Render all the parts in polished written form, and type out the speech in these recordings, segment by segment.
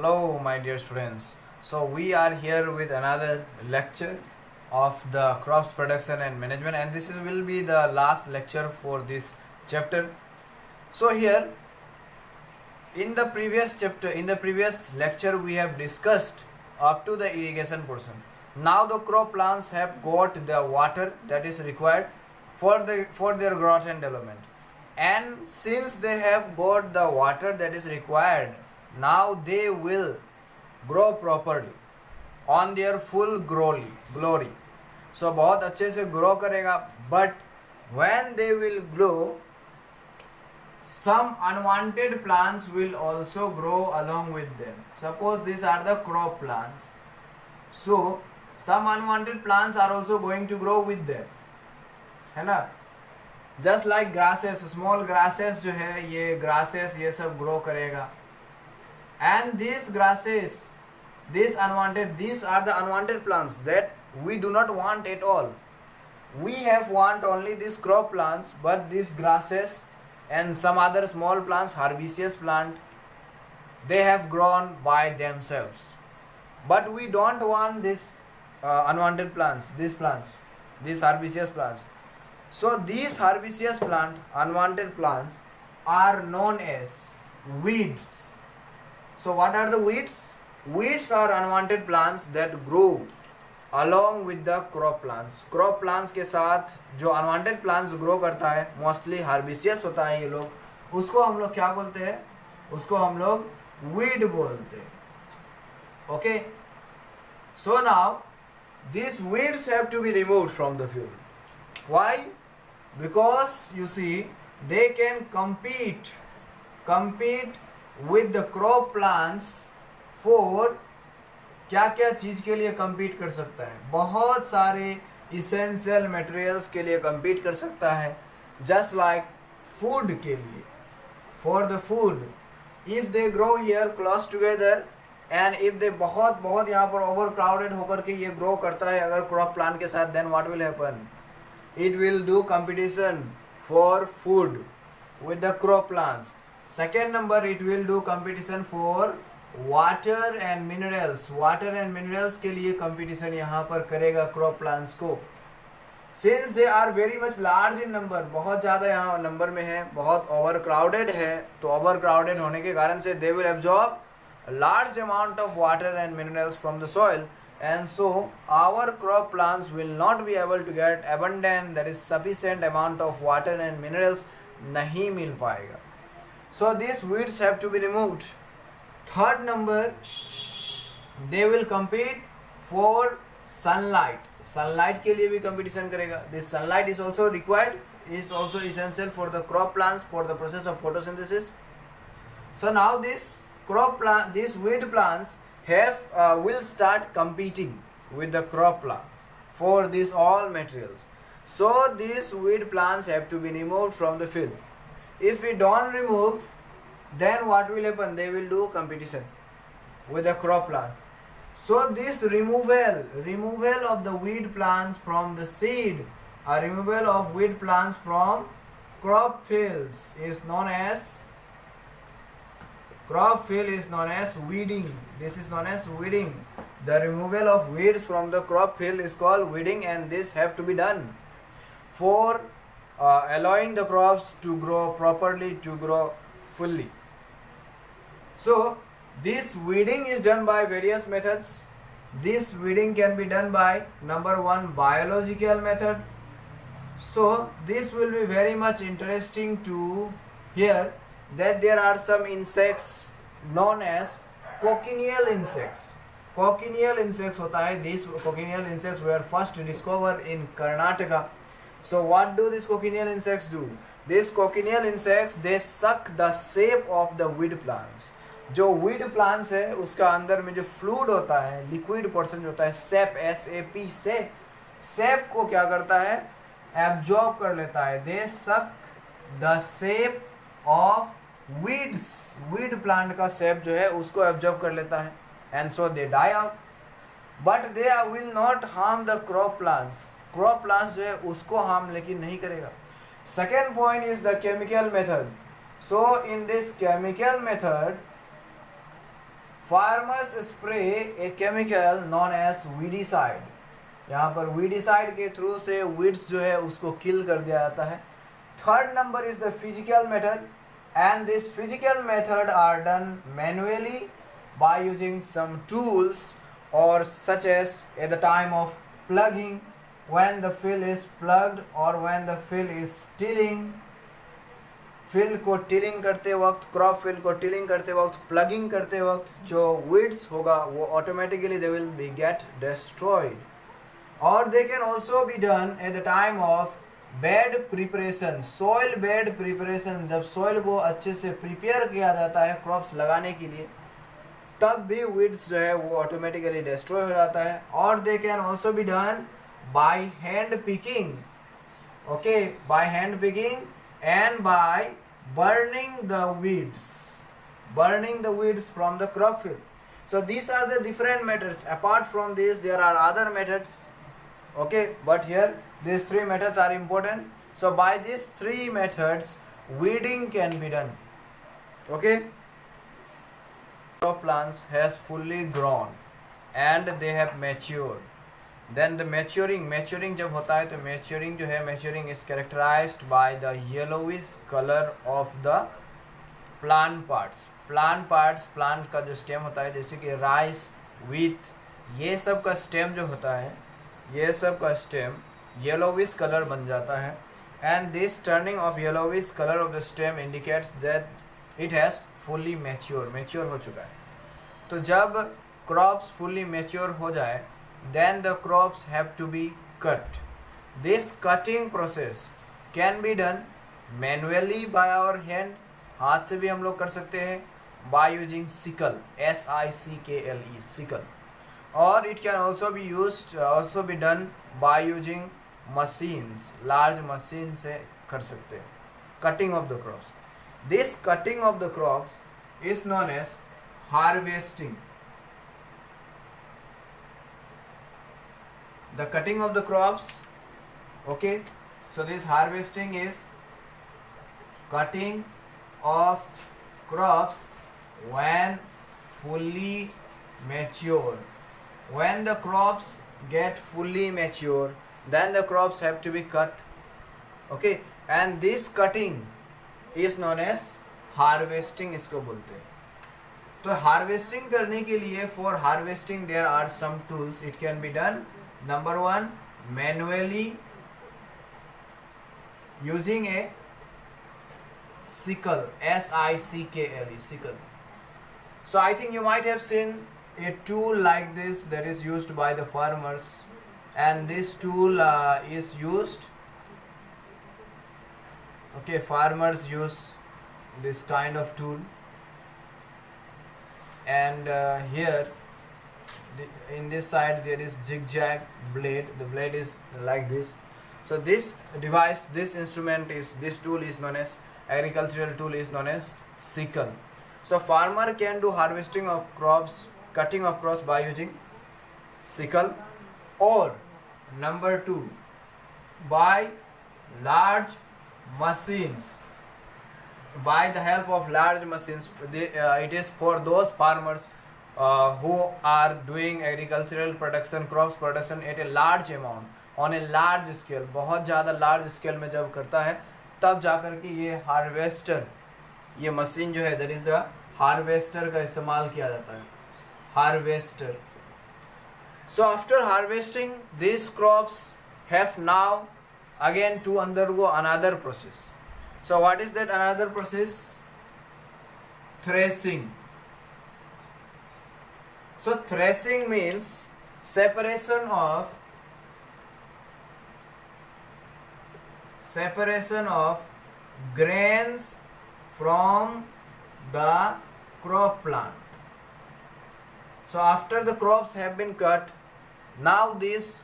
Hello, my dear students. So, we are here with another lecture of the crops production and management, and will be the last lecture for this chapter. So, here in the previous lecture, we have discussed up to the irrigation portion. Now, the crop plants have got the water that is required for their growth and development, and since they have got the water that is required, now they will grow properly on their full glory. So बहुत अच्छे से grow करेगा, but when they will grow, some unwanted plants will also grow along with them. Suppose these are the crop plants, so some unwanted plants are also going to grow with them, है ना. Just like grasses, small grasses जो है, ये grasses ये सब grow करेगा, and this grasses these are the unwanted plants that we do not want at all. We have want only these crop plants, but these grasses and some other small plants, herbaceous plant, they have grown by themselves. But we don't want this unwanted plants, these herbaceous plants. So these herbaceous plant, unwanted plants, are known as weeds. So what are the weeds? Weeds are unwanted plants that grow along with the crop plants. Crop plants के साथ जो unwanted plants grow करता है, mostly herbaceous होता है ये लोग, उसको हम लोग क्या बोलते हैं? उसको हम लोग weed बोलते हैं. Okay? So now these weeds have to be removed from the field. Why? Because you see, they can compete with the crop plants for क्या क्या चीज के लिए compete कर सकता है? बहुत सारे essential materials के लिए compete कर सकता है, just like food के लिए. For the food, if they grow here close together and if they बहुत यहाँ पर overcrowded होकर के ये grow करता है अगर crop plant के साथ, then what will happen? It will do competition for food with the crop plants. Second number, it will do competition for water and minerals. Water and minerals के लिए competition यहाँ पर करेगा crop plants को. Since they are very much large in number, बहुत ज़्यादा यहाँ number में है, बहुत overcrowded है, तो overcrowded होने के कारण से they will absorb a large amount of water and minerals from the soil, and so our crop plants will not be able to get abundant, that is sufficient amount of water and minerals नहीं मिल पाएगा. So these weeds have to be removed. Third number, they will compete for sunlight. Sunlight के लिए भी competition करेगा. This sunlight is also required, is also essential for the crop plants for the process of photosynthesis. So now these weed plants will start competing with the crop plants for these all materials. So these weed plants have to be removed from the field. If we don't remove, then what will happen? They will do competition with the crop plants. So this removal of the weed plants from the seed, a removal of weed plants from crop fields is known as weeding. This is known as weeding. The removal of weeds from the crop field is called weeding, and this have to be done for allowing the crops to grow properly, to grow fully. So this weeding is done by various methods. This weeding can be done by number one, biological method. So this will be very much interesting to hear that there are some insects known as cochineal insects. Cochineal insects होता है. These cochineal insects were first discovered in Karnataka. So what do these cochineal insects do? These cochineal insects, they suck the sap of the weed plants. जो weed plants है उसका अंदर में जो fluid होता है, liquid portion जो होता है, sap, SAP, sap को क्या करता है? Absorb कर लेता है. They suck the sap of weeds. Weed plant का sap जो है उसको absorb कर लेता है, and so they die out. But they will not harm the crop plants. Crop plants जो है उसको harm लेकिन नहीं करेगा. Second point is the chemical method. So in this chemical method, farmers spray a chemical known as weedicide, यहाँ पर weedicide के through से वीड्स जो है उसको किल कर दिया जाता है. Third number is the physical method, and this physical method are done manually by using some tools or such as at the time of plugging, when the fill is plugged or when the fill is tilling. Fill को tilling करते वक्त, crop fill को tilling करते वक्त, plugging करते वक्त जो weeds होगा वो automatically they will be get destroyed. और they can also be done at the time of bed preparation, soil bed preparation. जब सॉइल को अच्छे से प्रिपेयर किया जाता है क्रॉप्स लगाने के लिए, तब भी वीड्स जो है वो ऑटोमेटिकली डिस्ट्रॉय हो जाता है. और they can also be done by hand picking, okay, by hand picking and by burning the weeds from the crop field. So these are the different methods. Apart from this there are other methods, okay, but here these three methods are important. So by these three methods weeding can be done, okay. Crop plants has fully grown and they have matured. Then the maturing जब होता है तो maturing जो है, maturing is characterized by the yellowish color of the plant parts. plant का जो stem होता है, जैसे कि rice, wheat, ये सब का stem जो होता है, ये सब का stem yellowish color बन जाता है. And this turning of yellowish color of the stem indicates that it has fully mature हो चुका है. तो जब crops fully mature हो जाए, then the crops have to be cut. This cutting process can be done manually by our hand, हाथ से भी हम लोग कर सकते हैं, by using sickle, sickle, sickle. Or it can also be done by using machines, large machine से कर सकते हैं. Cutting of the crops. This cutting of the crops is known as harvesting. The cutting of the crops, okay, so this harvesting is cutting of crops when fully mature. When the crops get fully mature, then the crops have to be cut, okay, and this cutting is known as harvesting, इसको बोलते हैं. तो harvesting करने के लिए, for harvesting there are some tools. It can be done, number one, manually using a sickle, sickle, sickle. So I think you might have seen a tool like this that is used by the farmers, and this tool is used, okay, farmers use this kind of tool. And here in this side there is zigzag blade, the blade is like this. So this device, this instrument is, this tool is known as, agricultural tool is known as sickle. So farmer can do harvesting of crops, cutting of crops by using sickle, or number two, by large machines. By the help of large machines, it is for those farmers who are doing agricultural production, crops production at a large amount, on a large scale, बहुत ज़्यादा large scale में जब करता है, तब जाकर के ये हार्वेस्टर, ये मशीन जो है, that is the हार्वेस्टर का इस्तेमाल किया जाता है, harvester. So after harvesting, these crops have now again to undergo another process. So what is that another process? Threshing. So threshing means separation of grains from the crop plant. So after the crops have been cut, now these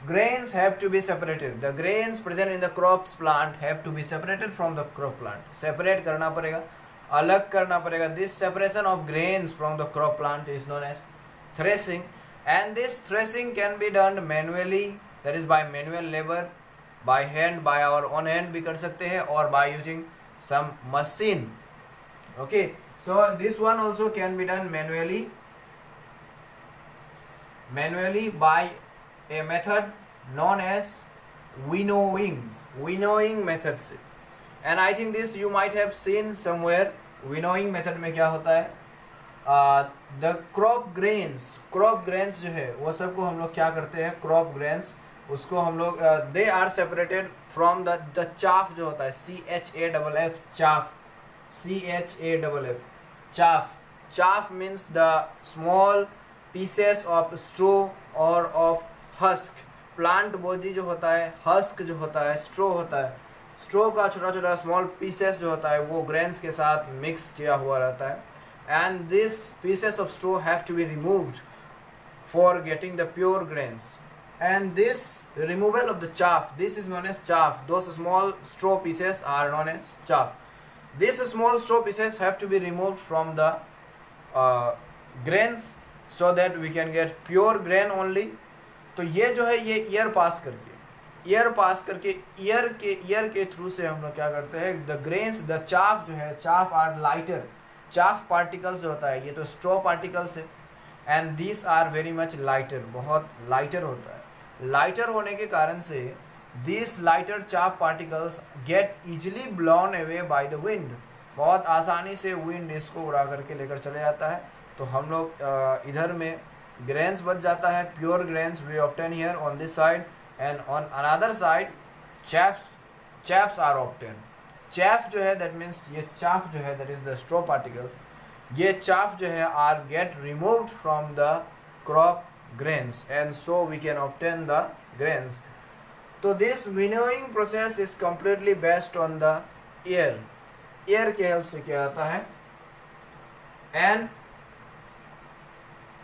grains have to be separated. The grains present in the crops plant have to be separated from the crop plant. Separate करना पड़ेगा, अलग करना पड़ेगा. This separation of grains from the crop plant is known as threshing, and this threshing can be done manually, that is by manual labor, by hand, by our own hand भी कर सकते हैं, or by using some machine. Okay, So this one also can be done manually by a method known as winnowing method से. And I think this you might have seen somewhere. winnowing method में क्या होता है, the crop grains जो है वो सबको हम लोग क्या करते हैं, क्रॉप ग्रेन्स उसको हम लोग they are separated from the chaff जो होता है, CHAFF chaff, CHAFF chaff means the small pieces of straw और ऑफ हस्क. प्लांट बोजी जो होता है, हस्क जो होता है, स्ट्रो होता है, स्ट्रो का छोटा छोटा स्मॉल पीसेस जो होता है वो ग्रेन्स के साथ मिक्स किया हुआ रहता है. And this pieces of straw have to be removed for getting the pure grains. And this removal of the chaff, this is known as chaff. Those small straw pieces are known as chaff. These small straw pieces have to be removed from the grains so that we can get pure grain only. तो ये जो है ये year पास करके year के through से हम लोग क्या करते हैं, द ग्रेन्स, द चाफ जो है, chaff are lighter, chaff particles जो होता है ये तो स्ट्रॉ पार्टिकल्स है. And this are very much lighter, बहुत लाइटर होता है. लाइटर होने के कारण से this lighter chaff particles get easily blown away by the wind, बहुत आसानी से विंड इसको उड़ा करके लेकर चले जाता है. तो हम लोग इधर में ग्रेन्स बच जाता है, pure grains we obtain here on this side, and on another side chaffs are obtain. chaff जो है दैट मीन्स ये चाफ जो है that is the straw particles, ये चाफ जो है are get removed from the crop grains and so we can obtain the grains. So this winnowing process is completely based on the air के help से क्या आता है. And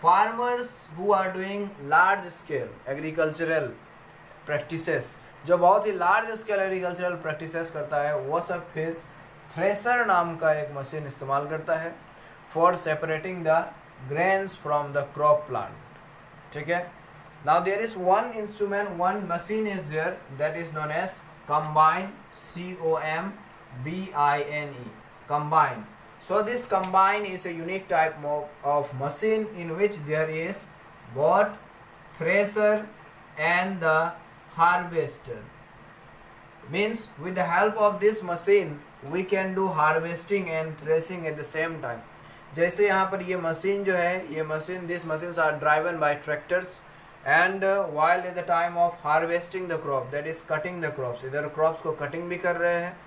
farmers who are doing large scale agricultural practices, जो बहुत ही large scale agricultural practices करता है, वो सब फिर थ्रेसर नाम का एक मशीन इस्तेमाल करता है for separating the grains from the crop plant. ठीक है. Now there is one instrument, one machine is there that is known as combine, COMBINE, combine. So this combine is a unique type of machine in which there is both thresher and the harvester. Means with the help of this machine we can do harvesting and threshing at the same time. जैसे यहाँ पर ये machine जो है, ये machine, this machines are driven by tractors and while at the time of harvesting the crop, that is cutting the crops, इधर crops को cutting भी कर रहे हैं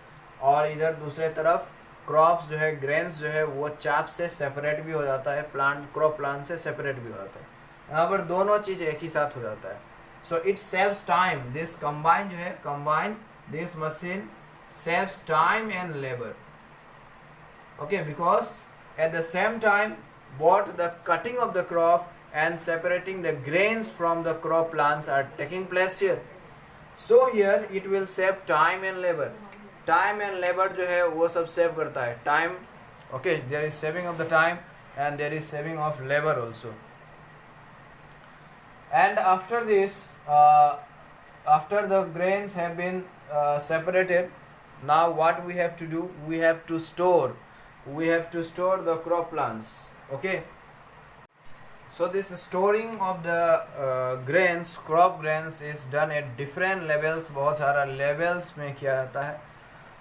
और इधर दूसरे तरफ क्रॉप्स जो है, ग्रेन्स जो है वो चाप से सेपरेट भी हो जाता है, क्रॉप प्लांट से सेपरेट भी हो जाता है. यहाँ पर दोनों चीज़ एक ही साथ हो जाता है. So it saves time. This combine जो है, combine, this machine saves time and labour. Okay, because at the same time both the cutting of the crop and separating the grains from the crop plants are taking place here. So here it will save time and labor. Time and labor जो है वो सब save करता है. Time, okay, there is saving of the time and there is saving of labor also. And after this, after the grains have been separated, now what we have to do, we have to store the crop plants. Okay, so this storing of the grains, crop grains is done at different levels. बहुत सारा levels में किया जाता है.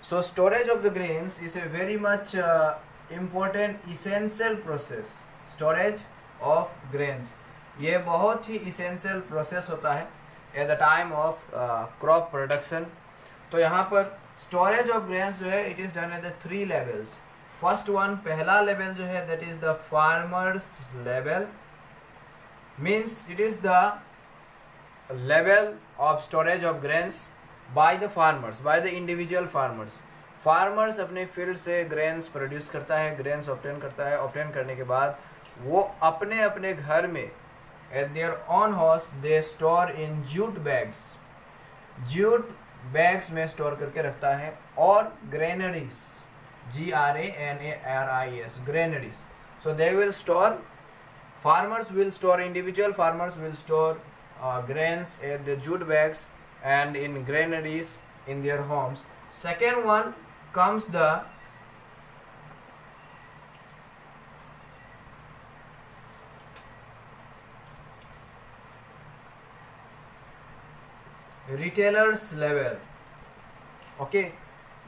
So storage of the grains is a very much important essential process. Storage of grains ये बहुत ही essential process होता है at the time of crop production. तो यहाँ पर storage of grains जो है it is done at the 3 levels. First one, पहला लेवल जो है that is the farmers level. Means it is the level of storage of grains by the farmers, by the individual farmers. Farmers अपने field से grains produce करता है, grains obtain करता है. Obtain करने के बाद वो अपने अपने घर में eight there on house they store in jute bags, jute bags में स्टोर करके रखता है. और granaries, GRANARIES, granaries. So they will store, farmers will store, individual farmers will store grains in the jute bags and in granaries in their homes. Second one comes the retailers level. Okay,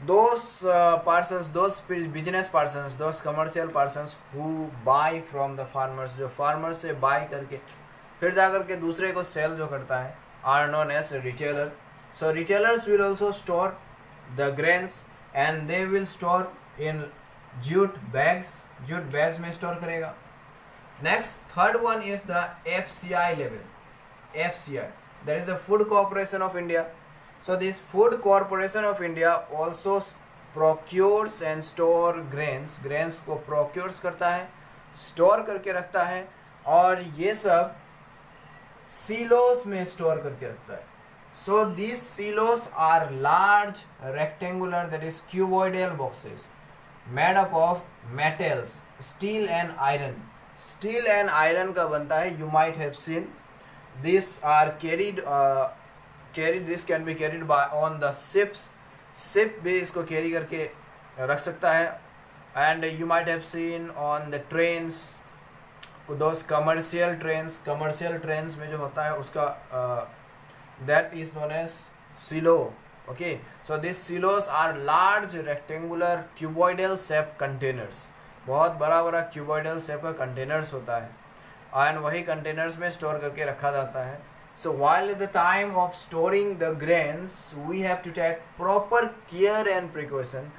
those persons, those business persons, those commercial persons who buy from the farmers, जो farmers से buy करके फिर जा करके दूसरे को sell जो करता है, are known as retailer. So retailers will also store the grains and they will store in jute bags. Jute bags में store करेगा. Next, third one is the FCI level. FCI, that is the Food Corporation of India. So this Food Corporation of India also procures and store grains. Grains को procures करता है, store करके रखता है, और ये सब silos में store करके रखता है. So these silos are large rectangular, that is cuboidal boxes made up of metals, steel and iron. Steel and iron का बनता है. You might have seen these are carried. This can be carried by on the ships. Ship भी इसको carry करके रख सकता है. And you might have seen on the trains, those commercial trains में जो होता है उसका that is known as silo. Okay, so these silos are large rectangular cuboidal shaped containers. बहुत बड़ा बड़ा cuboidal shape का containers होता है, and वही containers में store करके रखा जाता है. So while at the time of storing the grains, we have to take proper care and precaution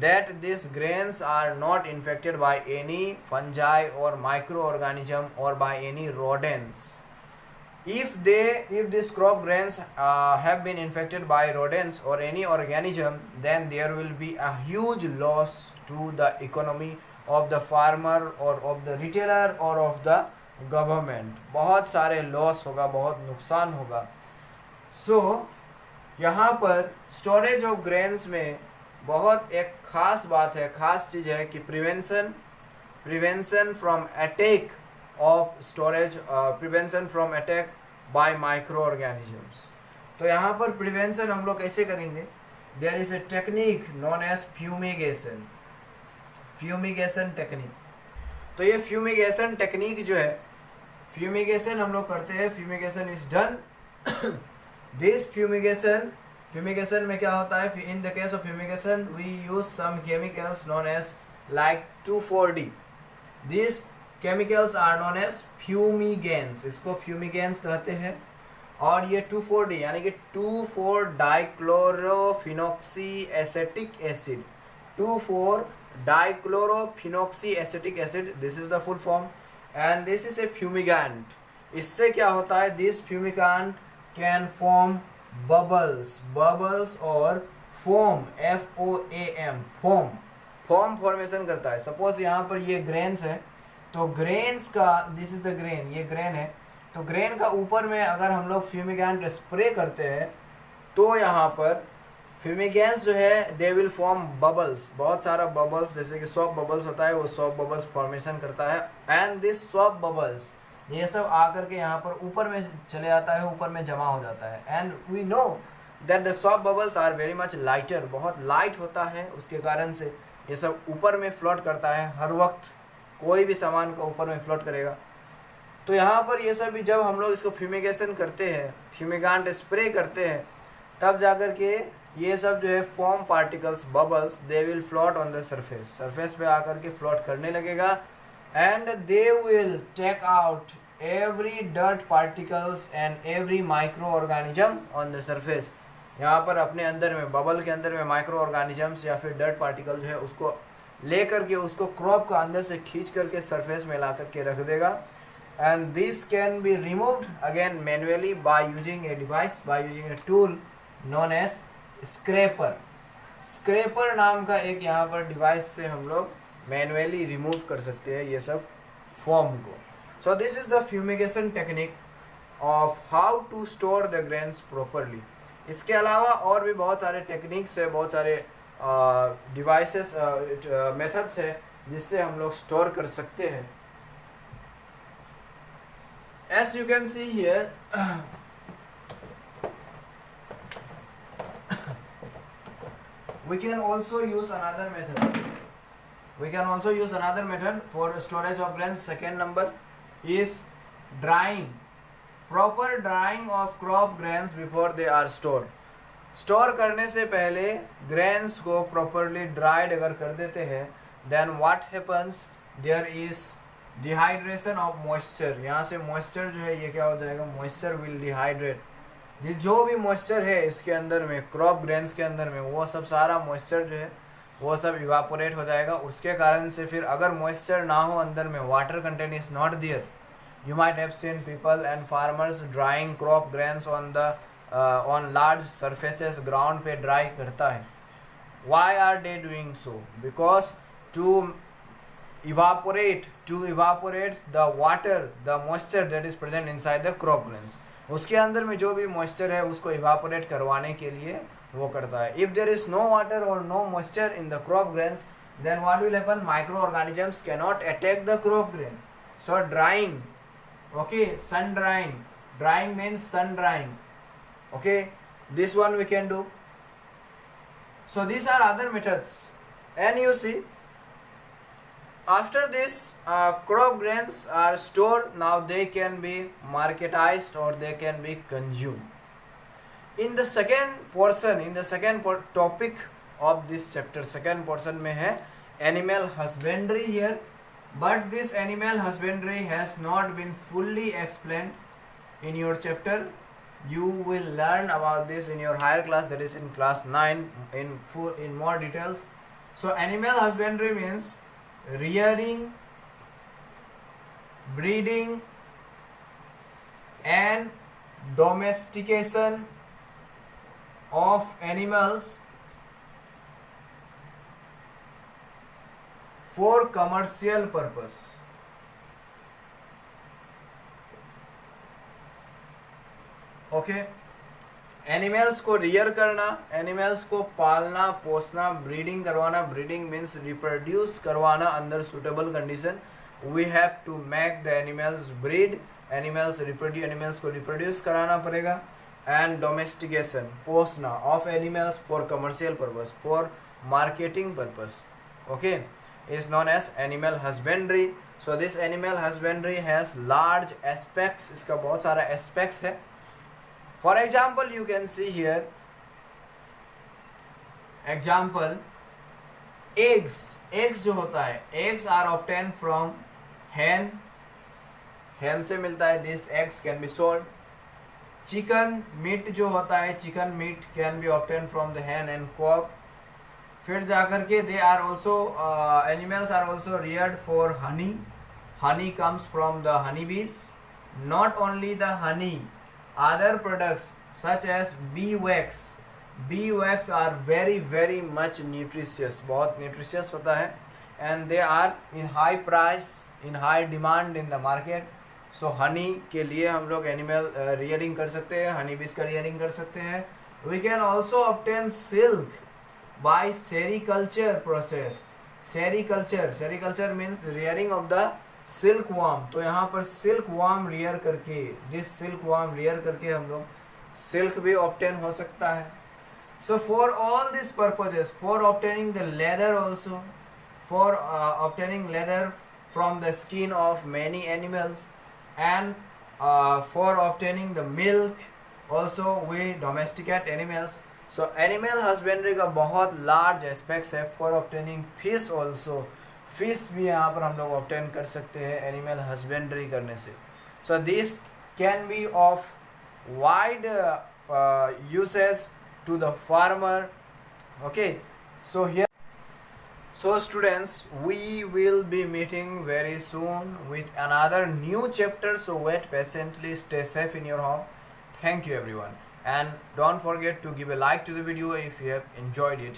that these grains are not infected by any fungi or microorganism or by any rodents. If these crop grains have been infected by rodents or any organism, then there will be a huge loss to the economy of the farmer or of the retailer or of the government. बहुत सारे loss होगा, बहुत नुकसान होगा. सो यहाँ पर storage of grains में बहुत एक खास बात है, खास चीज़ है कि prevention from attack of storage, prevention from attack by microorganisms. तो यहाँ पर प्रिवेंशन हम लोग कैसे करेंगे? There is a technique known as fumigation technique. तो ये फ्यूमिगेशन टेक्निक जो है, फ्यूमिगेशन हम लोग करते हैं. Fumigation is done. This fumigation में क्या होता है? In the case of fumigation we use some chemicals known as like 2,4-D. This chemicals are known as fumigants. इसको फ्यूमिगेंस कहते हैं. और ये 2,4-D यानी कि 2,4-डाइक्लोरोफिनॉक्सी एसेटिक एसिड, 2,4-डाइक्लोरोफिनॉक्सी acetic acid, this is the full form. And this is a fumigant. इससे क्या होता है? This fumigant can form bubbles और फोम, FOAM, फॉर्म फॉर्मेशन करता है. सपोज यहाँ पर ये ग्रेन्स है, तो ग्रेन्स का, दिस इज द ग्रेन, ये ग्रेन है, तो ग्रेन का ऊपर में अगर हम लोग फ्यूमिगेंट स्प्रे करते हैं तो यहाँ पर फ्यूमिगेंट्स जो है दे विल फॉर्म बबल्स, बहुत सारा बबल्स, जैसे कि सॉफ्ट बबल्स होता है, वो सॉफ्ट बबल्स फॉर्मेशन करता है. एंड दिस सॉफ्ट बबल्स ये सब आकर के यहाँ पर ऊपर में चले जाता है, ऊपर में जमा हो जाता है. And we know that the soft bubbles are very much lighter, बहुत लाइट होता है, उसके कारण से ये सब ऊपर में फ्लोट करता है. हर वक्त कोई भी सामान को ऊपर में फ्लोट करेगा. तो यहाँ पर ये सब भी जब हम लोग इसको फ्यूमिगेशन करते हैं, फ्यूमिगेंट स्प्रे करते हैं, तब जाकर के ये सब जो है foam particles, bubbles, they will float on the surface पे आकर के फ्लोट करने लगेगा. And they will take out every dirt particles and every microorganism on the surface. यहाँ पर अपने अंदर में, बबल के अंदर में माइक्रो ऑर्गेनिजम्स या फिर डर्ट पार्टिकल जो है उसको लेकर के, उसको क्रॉप का अंदर से खींच करके सरफेस में ला करके रख देगा. And this can be removed again manually by using a device, by using a tool known as scraper नाम का एक यहाँ पर डिवाइस से हम लोग मैनुअली रिमूव कर सकते हैं ये सब फॉर्म को. So this is the fumigation technique of how to store the grains properly. इसके अलावा और भी बहुत सारे टेक्निक्स है, बहुत सारे डिवाइसेस, मेथड्स है जिससे हम लोग स्टोर कर सकते हैं. As you can see here, we can also use another method for storage of grains. Second number is drying. Proper drying of crop grains before they are store. Store करने से पहले ग्रेन्स को properly dried अगर कर देते हैं, then what happens, there is dehydration of moisture. यहाँ से मॉइस्चर जो है ये क्या हो जाएगा, मॉइस्चर विल डिहाइड्रेट। जो भी मॉइस्चर है इसके अंदर में, क्रॉप ग्रेन्स के अंदर में, वो सब सारा मॉइस्चर जो है वो सब इवापोरेट हो जाएगा। उसके कारण से फिर अगर मॉइस्चर ना हो अंदर में, water content is not there, you might have seen people and farmers drying crop grains on the on large surfaces, ground पे dry करता है। Why are they doing so? Because to evaporate the water, the moisture that is present inside the crop grains, उसके अंदर में जो भी moisture है उसको evaporate करवाने के लिए वो करता है। If there is no water or no moisture in the crop grains, then what will happen? Microorganisms cannot attack the crop grain. So drying, okay, sun drying. Drying means sun drying. Okay, this one we can do. So these are other methods. And you see, after this crop grains are stored, now they can be marketized or they can be consumed. In the second portion, topic of this chapter, second portion में है animal husbandry here. But this animal husbandry has not been fully explained in your chapter. You will learn about this in your higher class, that is in class 9, in more details. So animal husbandry means rearing, breeding and domestication of animals for commercial purpose. Okay, animals को rear करना, animals को पालना पोसना, breeding करवाना, breeding means reproduce करवाना under suitable condition. We have to make the animals breed, animals को reproduce कराना पड़ेगा। एंड डोमेस्टिकेशन, पोसना of animals for commercial purpose, for marketing purpose, okay, is known as animal husbandry. So this animal husbandry has large aspects, इसका बहुत सारा aspects है। For example, you can see here example, eggs जो होता है, eggs are obtained from hen से मिलता है, this eggs can be sold. Chicken meat जो होता है, chicken meat can be obtained from the hen and cock. फिर जाकर के they are also animals are also reared for honey comes from the honeybees. Not only the honey, other products such as bee wax are very very much nutritious, बहुत nutritious होता है, and they are in high price, in high demand in the market. So honey के लिए हम लोग animal rearing कर सकते हैं, honey bees का rearing कर सकते हैं। We can also obtain silk by sericulture process. Sericulture means rearing of the silkworm. तो यहाँ पर silkworm rear करके, this silkworm rear करके हम लोग silk भी obtain हो सकता है। So for all these purposes, for obtaining the leather also, for obtaining leather from the skin of many animals, and for obtaining the milk also we domesticate animals. So animal husbandry का बहुत large aspects है। For obtaining fish also, fish भी यहाँ पर हम लोग obtain कर सकते हैं animal husbandry करने से। So this can be of wide uses to the farmer. Okay, so here, so students, we will be meeting very soon with another new chapter. So wait patiently, stay safe in your home. Thank you everyone. And don't forget to give a like to the video if you have enjoyed it.